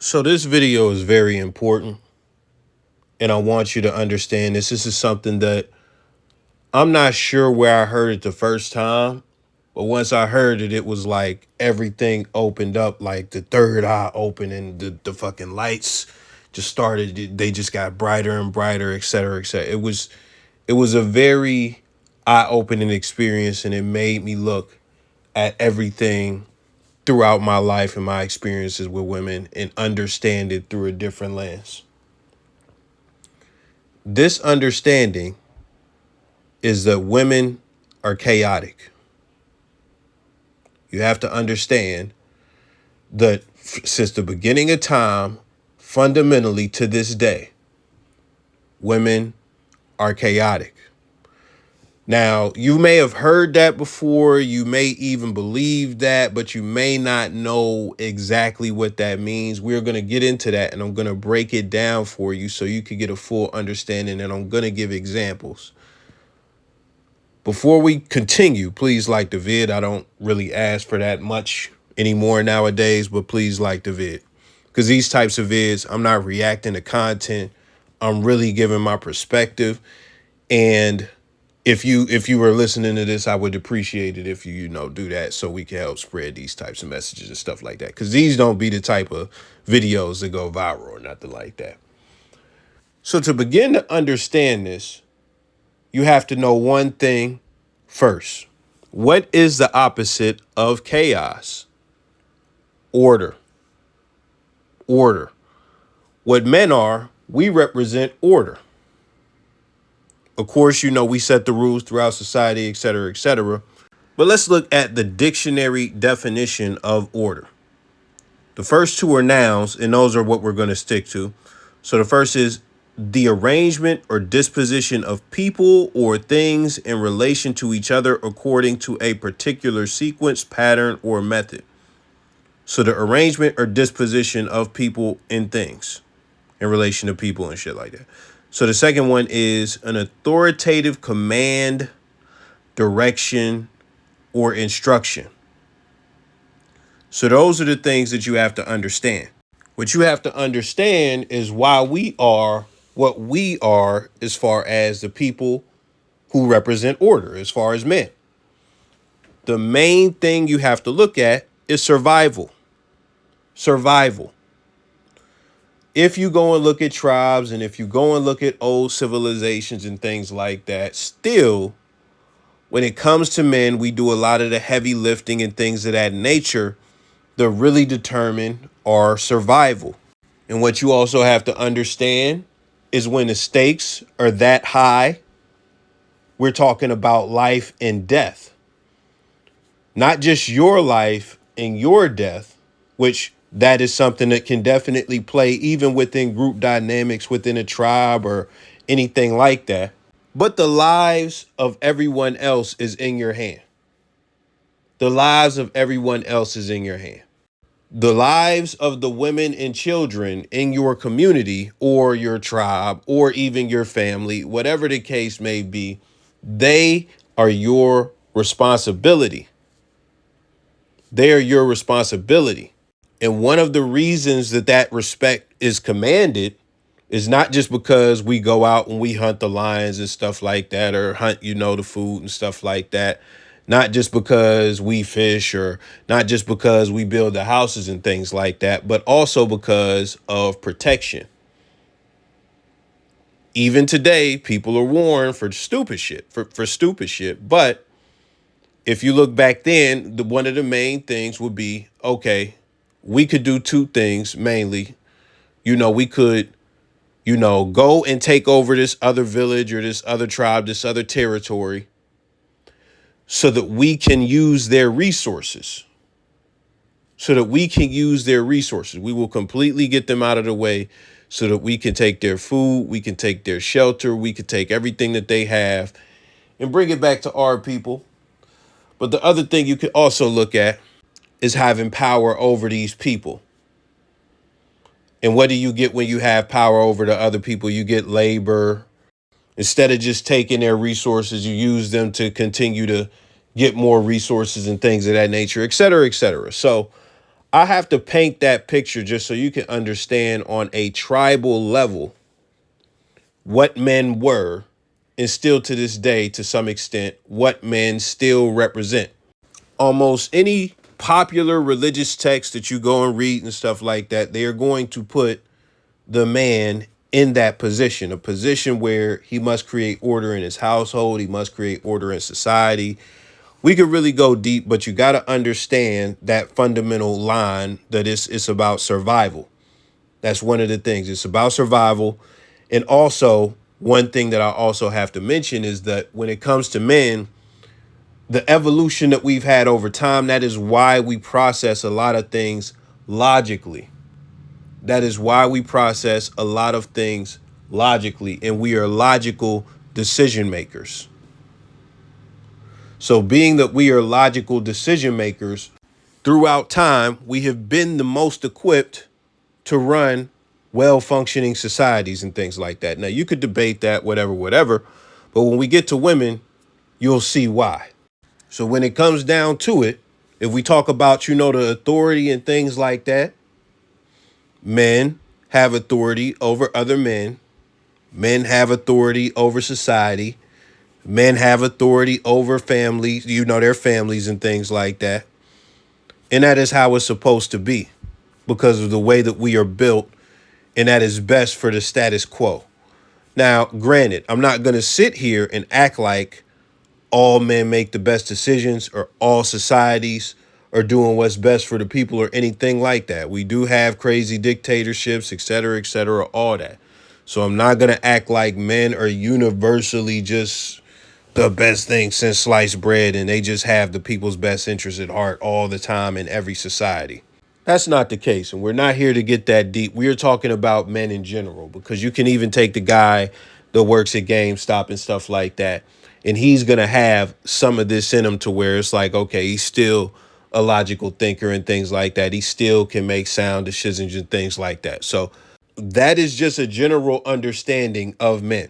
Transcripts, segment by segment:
So this video is very important, and I want you to understand this. This is something that I'm not sure where I heard it the first time, but once I heard it, it was like everything opened up, like the third eye opened and the fucking lights just started. They just got brighter and brighter, et cetera, et cetera. It was a very eye-opening experience, and it made me look at everything throughout my life and my experiences with women and understand it through a different lens. This understanding is that women are chaotic. You have to understand that since the beginning of time, fundamentally to this day, women are chaotic. Now, you may have heard that before, you may even believe that, but you may not know exactly what that means. We're going to get into that, and I'm going to break it down for you so you can get a full understanding, and I'm going to give examples. Before we continue, please like the vid. I don't really ask for that much anymore nowadays, but please like the vid. Because these types of vids, I'm not reacting to content. I'm really giving my perspective. And if you were listening to this, I would appreciate it if you do that so we can help spread these types of messages and stuff like that. Because these don't be the type of videos that go viral or nothing like that. So to begin to understand this, you have to know one thing first. What is the opposite of chaos? Order. Order. What men are, we represent order. Of course, we set the rules throughout society, et cetera, et cetera. But let's look at the dictionary definition of order. The first two are nouns, and those are what we're going to stick to. So the first is the arrangement or disposition of people or things in relation to each other according to a particular sequence, pattern, or method. So the arrangement or disposition of people and things in relation to people and shit like that. So the second one is an authoritative command, direction, or instruction. So those are the things that you have to understand. What you have to understand is why we are what we are as far as the people who represent order, as far as men. The main thing you have to look at is survival. Survival. If you go and look at tribes and if you go and look at old civilizations and things like that, still, when it comes to men, we do a lot of the heavy lifting and things of that nature that really determine our survival. And what you also have to understand is when the stakes are that high, we're talking about life and death. Not just your life and your death, which that is something that can definitely play even within group dynamics within a tribe or anything like that. But the lives of everyone else is in your hand. The lives of everyone else is in your hand. The lives of the women and children in your community or your tribe or even your family, whatever the case may be, they are your responsibility. They are your responsibility. And one of the reasons that that respect is commanded is not just because we go out and we hunt the lions and stuff like that, or hunt, the food and stuff like that. Not just because we fish or not just because we build the houses and things like that, but also because of protection. Even today, people are warned for stupid shit, for stupid shit. But if you look back then, one of the main things would be, okay, we could do two things mainly. We could, go and take over this other village or this other tribe, this other territory, so that we can use their resources. We will completely get them out of the way so that we can take their food, we can take their shelter, we can take everything that they have and bring it back to our people. But the other thing you could also look at is having power over these people. And what do you get when you have power over the other people? You get labor. Instead of just taking their resources, you use them to continue to get more resources and things of that nature, et cetera, et cetera. So I have to paint that picture just so you can understand on a tribal level what men were, and still to this day, to some extent, what men still represent. Almost any popular religious text that you go and read and stuff like that, they are going to put the man in that position, a position where he must create order in his household, he must create order in society. We could really go deep, but you got to understand that fundamental line that it's about survival. That's one of the things. It's about survival. And also, one thing that I also have to mention is that when it comes to men, the evolution that we've had over time, that is why we process a lot of things logically. That is why we process a lot of things logically, and we are logical decision makers. So, being that we are logical decision makers, throughout time, we have been the most equipped to run well functioning societies and things like that. Now, you could debate that, whatever, whatever. But when we get to women, you'll see why. So, when it comes down to it, if we talk about, the authority and things like that, men have authority over other men. Men have authority over society. Men have authority over families, their families and things like that. And that is how it's supposed to be because of the way that we are built. And that is best for the status quo. Now, granted, I'm not going to sit here and act like all men make the best decisions or all societies are doing what's best for the people or anything like that. We do have crazy dictatorships, et cetera, all that. So I'm not going to act like men are universally just the best thing since sliced bread and they just have the people's best interests at heart all the time in every society. That's not the case. And we're not here to get that deep. We are talking about men in general, because you can even take the guy that works at GameStop and stuff like that. And he's going to have some of this in him to where it's like, okay, he's still a logical thinker and things like that. He still can make sound decisions and things like that. So that is just a general understanding of men.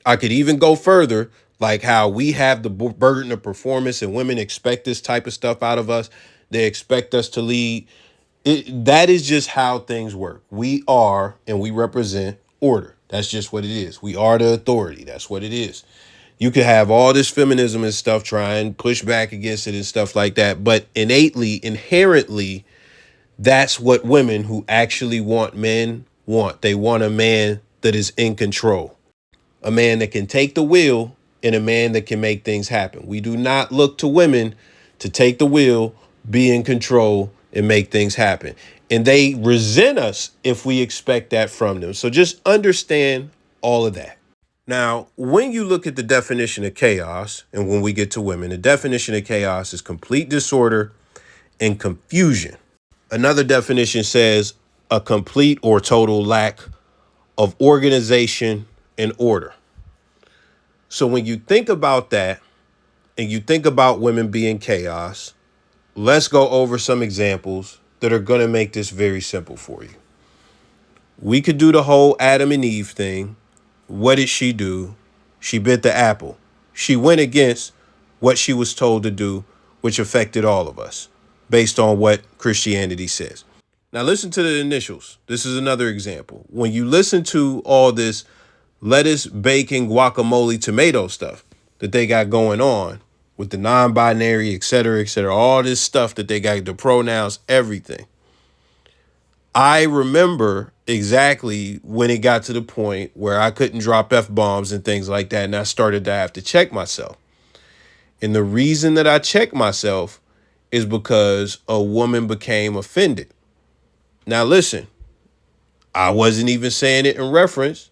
I could even go further, like how we have the burden of performance and women expect this type of stuff out of us. They expect us to lead. That is just how things work. We are and we represent order. That's just what it is. We are the authority. That's what it is. You could have all this feminism and stuff, try and push back against it and stuff like that. But innately, inherently, that's what women who actually want men want. They want a man that is in control, a man that can take the wheel, and a man that can make things happen. We do not look to women to take the wheel, be in control, and make things happen. And they resent us if we expect that from them. So just understand all of that. Now, when you look at the definition of chaos, and when we get to women, the definition of chaos is complete disorder and confusion. Another definition says a complete or total lack of organization and order. So when you think about that and you think about women being chaos, let's go over some examples that are going to make this very simple for you. We could do the whole Adam and Eve thing. What did she do? She bit the apple. She went against what she was told to do, which affected all of us based on what Christianity says. Now listen to the initials. This is another example. When you listen to all this lettuce, bacon, guacamole, tomato stuff that they got going on with the non-binary, et cetera, all this stuff that they got, the pronouns, everything. I remember exactly when it got to the point where I couldn't drop F-bombs and things like that, and I started to have to check myself. And the reason that I checked myself is because a woman became offended. Now, listen, I wasn't even saying it in reference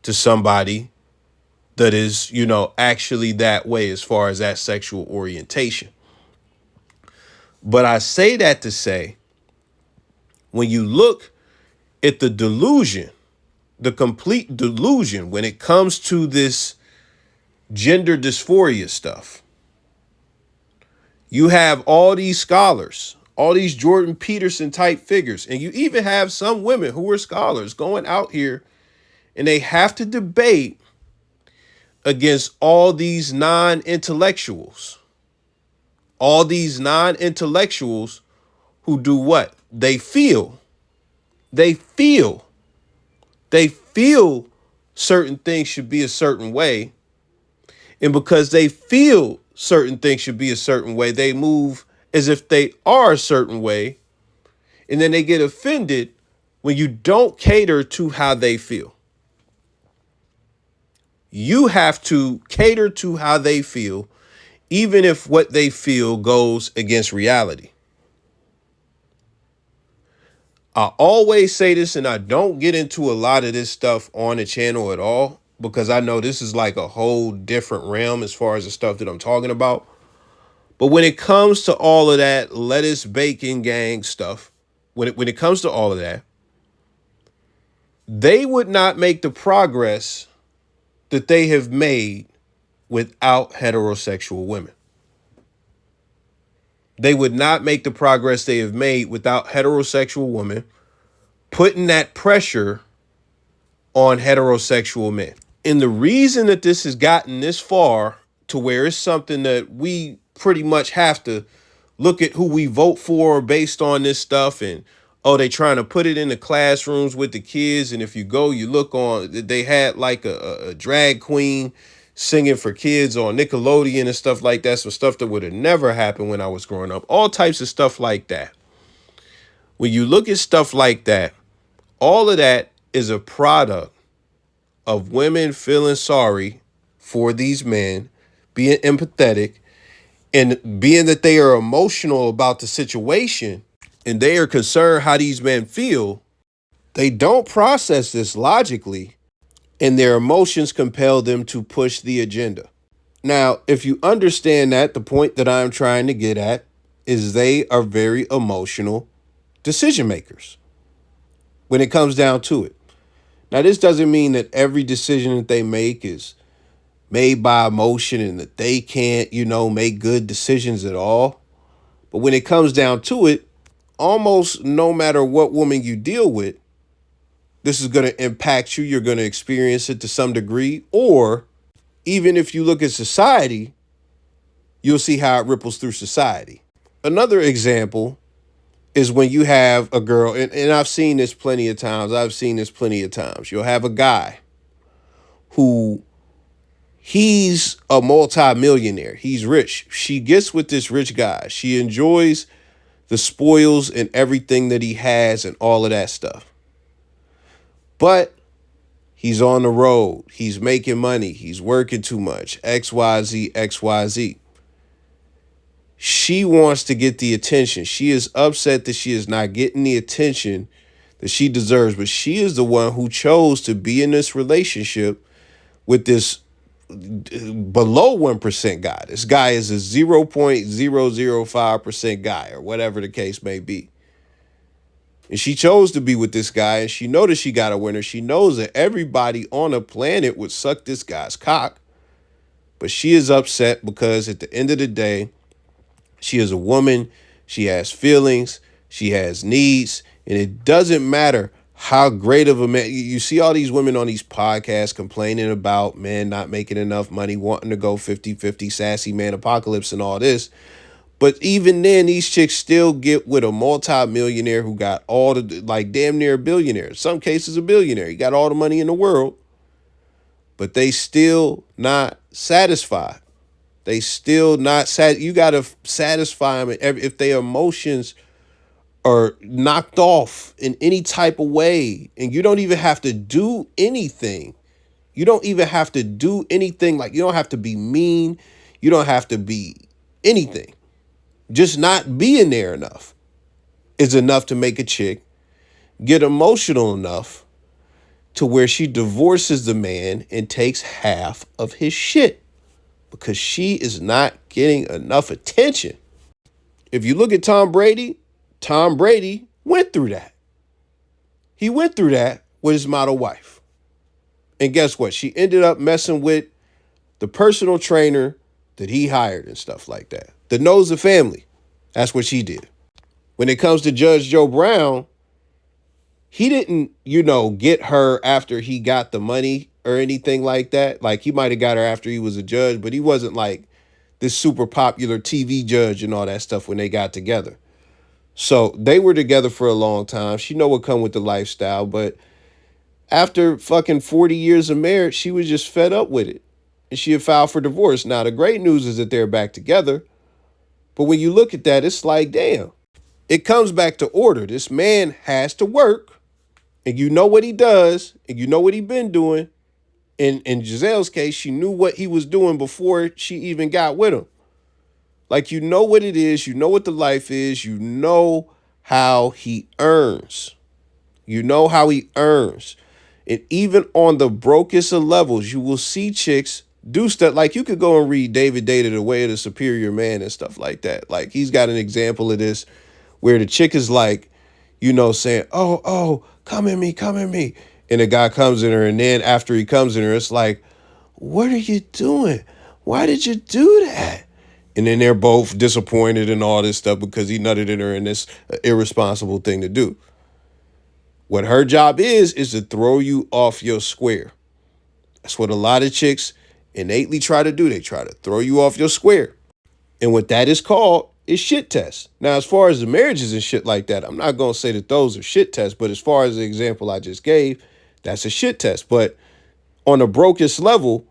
to somebody that is, actually that way as far as that sexual orientation. But I say that to say, when you look at the delusion, the complete delusion when it comes to this gender dysphoria stuff, you have all these scholars, all these Jordan Peterson type figures, and you even have some women who are scholars going out here and they have to debate against all these non-intellectuals who do what? They feel. They feel. They feel certain things should be a certain way. And because they feel certain things should be a certain way, they move as if they are a certain way. And then they get offended when you don't cater to how they feel. You have to cater to how they feel, even if what they feel goes against reality. I always say this, and I don't get into a lot of this stuff on the channel at all, because I know this is like a whole different realm as far as the stuff that I'm talking about. But when it comes to all of that lettuce, bacon, gang stuff, when it comes to all of that, they would not make the progress that they have made without heterosexual women. They would not make the progress they have made without heterosexual women putting that pressure on heterosexual men. And the reason that this has gotten this far to where it's something that we pretty much have to look at who we vote for based on this stuff, and they trying to put it in the classrooms with the kids, and if you go, you look on, they had like a drag queen singing for kids on Nickelodeon and stuff like that, some stuff that would have never happened when I was growing up, all types of stuff like that. When you look at stuff like that, all of that is a product of women feeling sorry for these men, being empathetic, and being that they are emotional about the situation and they are concerned how these men feel. They don't process this logically, and their emotions compel them to push the agenda. Now, if you understand that, the point that I'm trying to get at is they are very emotional decision makers when it comes down to it. Now, this doesn't mean that every decision that they make is made by emotion and that they can't, make good decisions at all. But when it comes down to it, almost no matter what woman you deal with, this is going to impact you. You're going to experience it to some degree. Or even if you look at society, you'll see how it ripples through society. Another example is when you have a girl, and I've seen this plenty of times. You'll have a guy who he's a multi-millionaire. He's rich. She gets with this rich guy. She enjoys the spoils and everything that he has and all of that stuff. But he's on the road. He's making money. He's working too much. XYZ, XYZ. She wants to get the attention. She is upset that she is not getting the attention that she deserves. But she is the one who chose to be in this relationship with this below 1% guy. This guy is a 0.005% guy, or whatever the case may be. And she chose to be with this guy, and she knows that she got a winner. She knows that everybody on the planet would suck this guy's cock. But she is upset because at the end of the day, she is a woman. She has feelings. She has needs. And it doesn't matter how great of a man. You see all these women on these podcasts complaining about men not making enough money, wanting to go 50-50, sassy man apocalypse and all this. But even then, these chicks still get with a multi-millionaire who got all the, like, damn near a billionaire. In some cases, a billionaire. He got all the money in the world. But they still not satisfied. They still not you got to satisfy them if their emotions are knocked off in any type of way. And you don't even have to do anything. You don't even have to do anything. Like, you don't have to be mean. You don't have to be anything. Just not being there enough is enough to make a chick get emotional enough to where she divorces the man and takes half of his shit because she is not getting enough attention. If you look at Tom Brady went through that. He went through that with his model wife. And guess what? She ended up messing with the personal trainer that he hired and stuff like that, that knows the family. That's what she did. When it comes to Judge Joe Brown, he didn't, get her after he got the money or anything like that. Like, he might have got her after he was a judge, but he wasn't like this super popular TV judge and all that stuff when they got together. So they were together for a long time. She know what come with the lifestyle, but after fucking 40 years of marriage, she was just fed up with it. And she had filed for divorce. Now, the great news is that they're back together. But when you look at that, it's like, damn, it comes back to order. This man has to work, and you know what he does, and you know what he been doing. In Giselle's case, she knew what he was doing before she even got with him. Like, you know what it is, you know what the life is, you know how he earns. You know how he earns. And even on the brokest of levels, you will see chicks do stuff. Like, you could go and read David Data, The Way of the Superior Man and stuff like that. Like, he's got an example of this where the chick is like, saying, oh, come in me, come in me. And the guy comes in her, and then after he comes in her, it's like, what are you doing? Why did you do that? And then they're both disappointed and all this stuff because he nutted in her, and this irresponsible thing to do. What her job is to throw you off your square. That's what a lot of chicks innately try to do. They try to throw you off your square. And what that is called is shit tests. Now, as far as the marriages and shit like that, I'm not going to say that those are shit tests, but as far as the example I just gave, that's a shit test. But on the brokest level,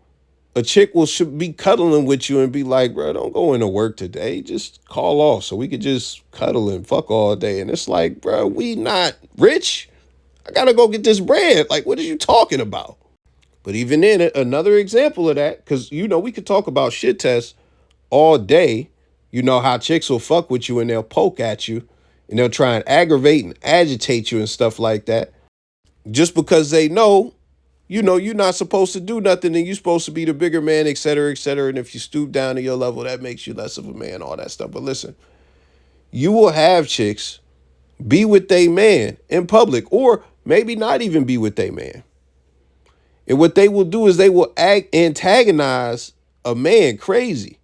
a chick should be cuddling with you and be like, bro, don't go into work today. Just call off so we could just cuddle and fuck all day. And it's like, bro, we not rich. I got to go get this bread. Like, what are you talking about? But even then, another example of that, because, we could talk about shit tests all day. You know how chicks will fuck with you and they'll poke at you and they'll try and aggravate and agitate you and stuff like that. Just because they know, you're not supposed to do nothing and you're supposed to be the bigger man, et cetera, et cetera. And if you stoop down to your level, that makes you less of a man, all that stuff. But listen, you will have chicks be with they man in public, or maybe not even be with they man. And what they will do is they will antagonize a man crazy.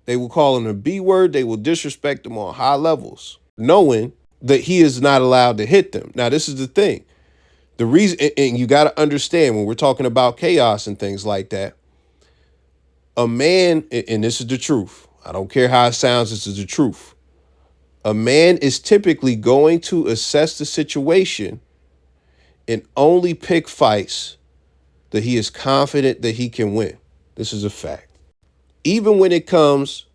They will call him a B word. They will disrespect him on high levels, knowing that he is not allowed to hit them. Now, this is the thing. The reason, and you got to understand when we're talking about chaos and things like that, a man, and this is the truth. I don't care how it sounds. This is the truth. A man is typically going to assess the situation and only pick fights that he is confident that he can win. This is a fact. Even when it comes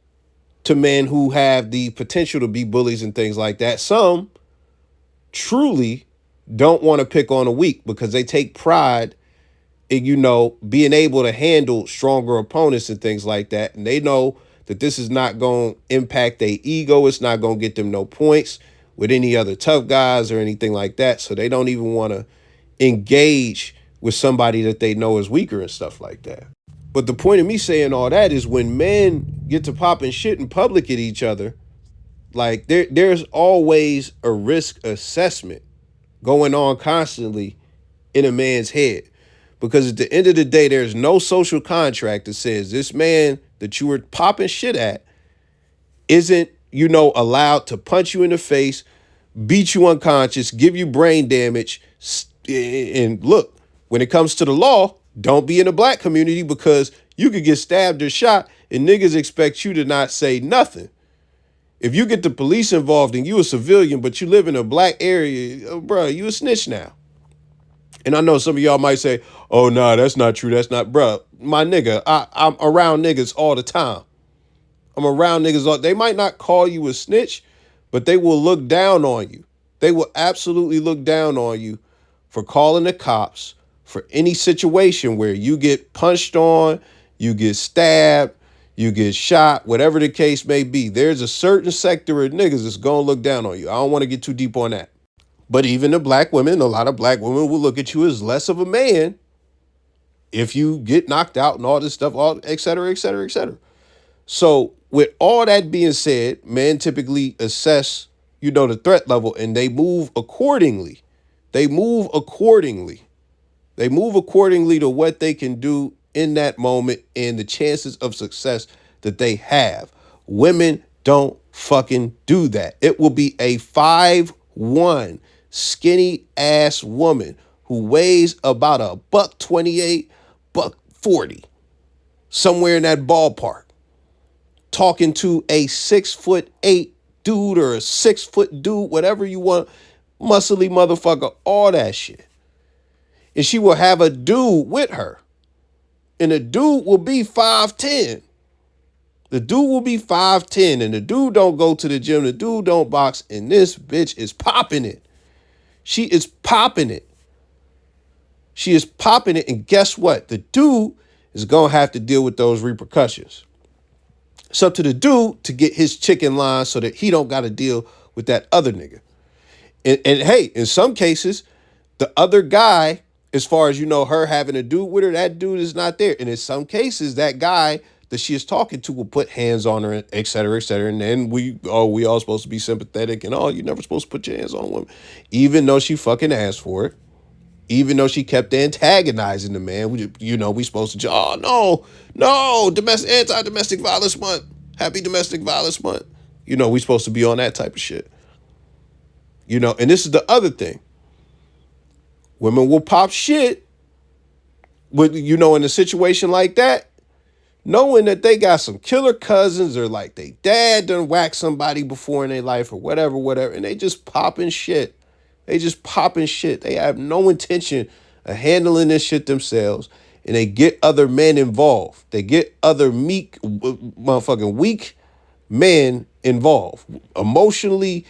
to men who have the potential to be bullies and things like that, some truly don't want to pick on a weak because they take pride in, being able to handle stronger opponents and things like that. And they know that this is not going to impact their ego. It's not going to get them no points with any other tough guys or anything like that. So they don't even want to engage with somebody that they know is weaker and stuff like that. But the point of me saying all that is when men get to popping shit in public at each other, like there's always a risk assessment going on constantly in a man's head. Because at the end of the day, there's no social contract that says this man that you were popping shit at isn't, allowed to punch you in the face, beat you unconscious, give you brain damage. And look, when it comes to the law, don't be in the black community because you could get stabbed or shot and niggas expect you to not say nothing. If you get the police involved and you a civilian, but you live in a black area, bro, you a snitch now. And I know some of y'all might say, oh, nah, that's not true. That's not, bro. My nigga, I'm around niggas all the time. I'm around niggas. They might not call you a snitch, but they will look down on you. They will absolutely look down on you for calling the cops for any situation where you get punched on, you get stabbed, you get shot, whatever the case may be. There's a certain sector of niggas that's going to look down on you. I don't want to get too deep on that. But even the black women, a lot of black women will look at you as less of a man if you get knocked out and all this stuff, all et cetera, et cetera, et cetera. So with all that being said, men typically assess, the threat level and they move accordingly. They move accordingly. They move accordingly to what they can do in that moment and the chances of success that they have. Women don't fucking do that. It will be a 5'1" skinny ass woman who weighs about a $128, $140, somewhere in that ballpark, talking to a 6'8" dude or a 6 foot dude, whatever you want, muscly motherfucker, all that shit. And she will have a dude with her. And the dude will be 5'10". The dude will be 5'10", and the dude don't go to the gym. The dude don't box, and this bitch is popping it. She is popping it. She is popping it, and guess what? The dude is going to have to deal with those repercussions. It's up to the dude to get his chicken line so that he don't got to deal with that other nigga. And hey, in some cases, the other guy, as far as you know, her having a dude with her, that dude is not there. And in some cases, that guy that she is talking to will put hands on her, et cetera, et cetera. And then we all supposed to be sympathetic and you're never supposed to put your hands on a woman. Even though she fucking asked for it. Even though she kept antagonizing the man, we supposed to, anti-domestic violence month. Happy domestic violence month. We supposed to be on that type of shit. And this is the other thing. Women will pop shit with, in a situation like that, knowing that they got some killer cousins or like they dad done whacked somebody before in their life or whatever, and they just popping shit. They just popping shit. They have no intention of handling this shit themselves. And they get other men involved. They get other motherfucking weak men involved. Emotionally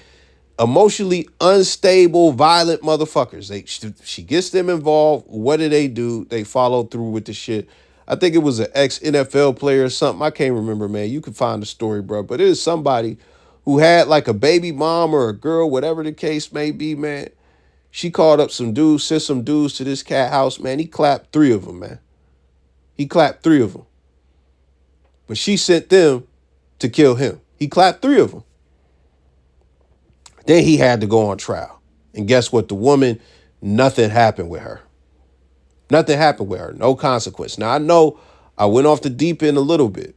unstable, violent motherfuckers. She gets them involved. What do? They follow through with the shit. I think it was an ex-NFL player or something. I can't remember, man. You can find the story, bro. But it is somebody who had like a baby mom or a girl, whatever the case may be, man. She called up some dudes, sent some dudes to this cat house, man. He clapped 3 of them, man. He clapped 3 of them. But she sent them to kill him. He clapped 3 of them. Then he had to go on trial. And guess what? The woman, nothing happened with her. Nothing happened with her. No consequence. Now, I know I went off the deep end a little bit.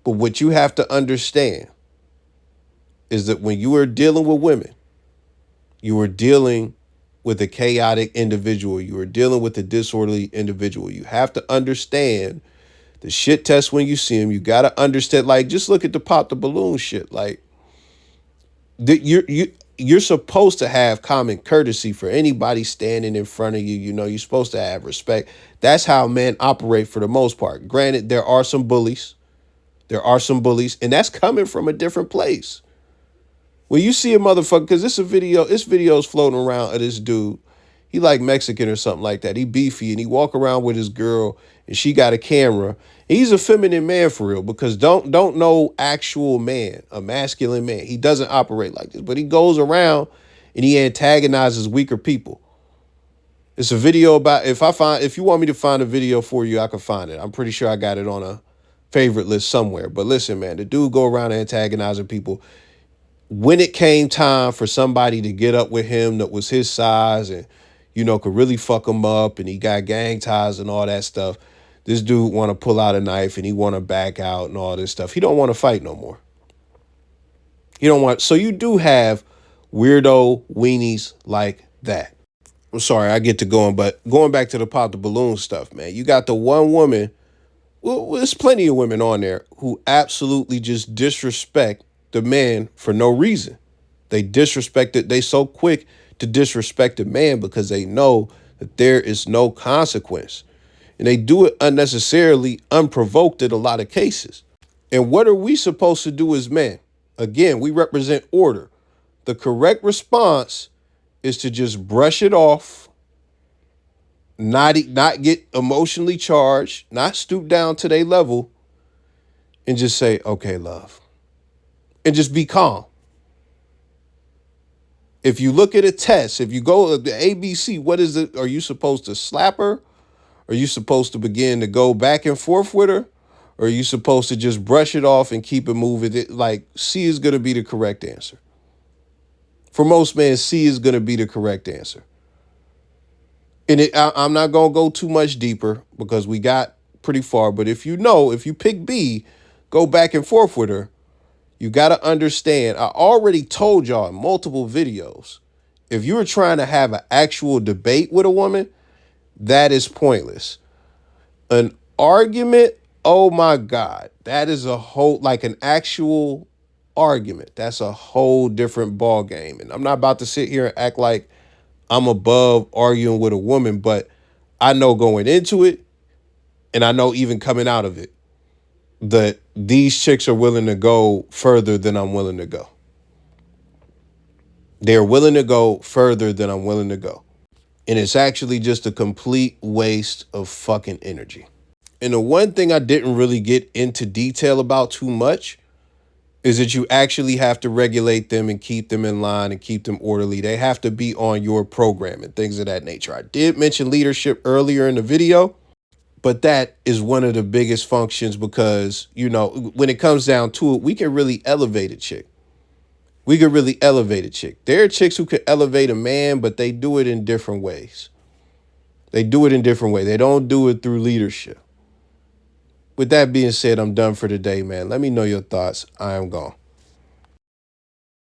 But what you have to understand is that when you are dealing with women, you are dealing with a chaotic individual. You are dealing with a disorderly individual. You have to understand the shit test when you see him. You got to understand, like, just look at the pop the balloon shit. Like, you're supposed to have common courtesy for anybody standing in front of you. You're supposed to have respect. That's how men operate for the most part. Granted, there are some bullies. And that's coming from a different place. When you see a motherfucker, because this video's floating around of this dude. He like Mexican or something like that. He beefy and he walk around with his girl and she got a camera. He's a feminine man for real, because don't know actual man, a masculine man. He doesn't operate like this, but he goes around and he antagonizes weaker people. It's a video about, if you want me to find a video for you, I can find it. I'm pretty sure I got it on a favorite list somewhere. But listen, man, the dude go around antagonizing people. When it came time for somebody to get up with him that was his size and, could really fuck him up, and he got gang ties and all that stuff, this dude want to pull out a knife and he want to back out and all this stuff. He don't want to fight no more. So you do have weirdo weenies like that. I'm sorry, I get to going, but going back to the pop the balloon stuff, man, you got the one woman, well, there's plenty of women on there who absolutely just disrespect the man for no reason. They so quick to disrespect the man because they know that there is no consequence. And they do it unnecessarily, unprovoked in a lot of cases. And what are we supposed to do as men? Again, we represent order. The correct response is to just brush it off, not get emotionally charged, not stoop down to their level, and just say, okay, love. And just be calm. If you look at a test, if you go to the ABC, what is it? Are you supposed to slap her? Are you supposed to begin to go back and forth with her? Or are you supposed to just brush it off and keep it moving? Like, C is going to be the correct answer. For most men, C is going to be the correct answer. And I'm not going to go too much deeper because we got pretty far. But if you pick B, go back and forth with her, you got to understand, I already told y'all in multiple videos, if you were trying to have an actual debate with a woman, that is pointless. An argument Oh my God. That is a whole, like an actual argument. That's a whole different ball game. And I'm not about to sit here and act like I'm above arguing with a woman, but I know going into it and I know even coming out of it that these chicks are willing to go further than I'm willing to go. They're willing to go further than I'm willing to go. And it's actually just a complete waste of fucking energy. And the one thing I didn't really get into detail about too much is that you actually have to regulate them and keep them in line and keep them orderly. They have to be on your program and things of that nature. I did mention leadership earlier in the video, but that is one of the biggest functions because, you know, when it comes down to it, we can really elevate a chick. We could really elevate a chick. There are chicks who could elevate a man, but they do it in different ways. They do it in different ways. They don't do it through leadership. With that being said, I'm done for today, man. Let me know your thoughts. I am gone.